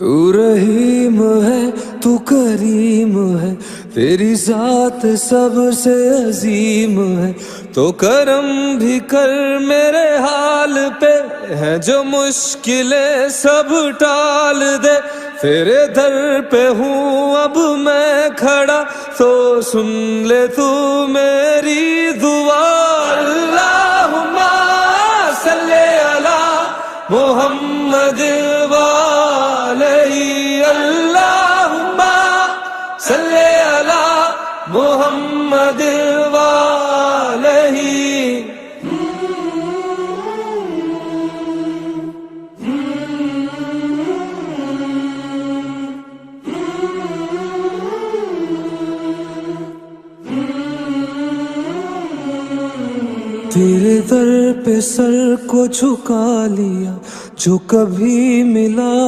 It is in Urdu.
تو رحیم ہے تو کریم ہے، تیری ذات سب سے عظیم ہے، تو کرم بھی کر میرے حال پہ، ہے جو مشکلیں سب ٹال دے، تیرے در پہ ہوں اب میں کھڑا، تو سن لے تو میری دعا۔ اللہم صلی علی محمد وعلیہ، اللہم صلی علی محمد وعلیہ۔ تیرے در پہ سر کو جھکا لیا، جو کبھی ملا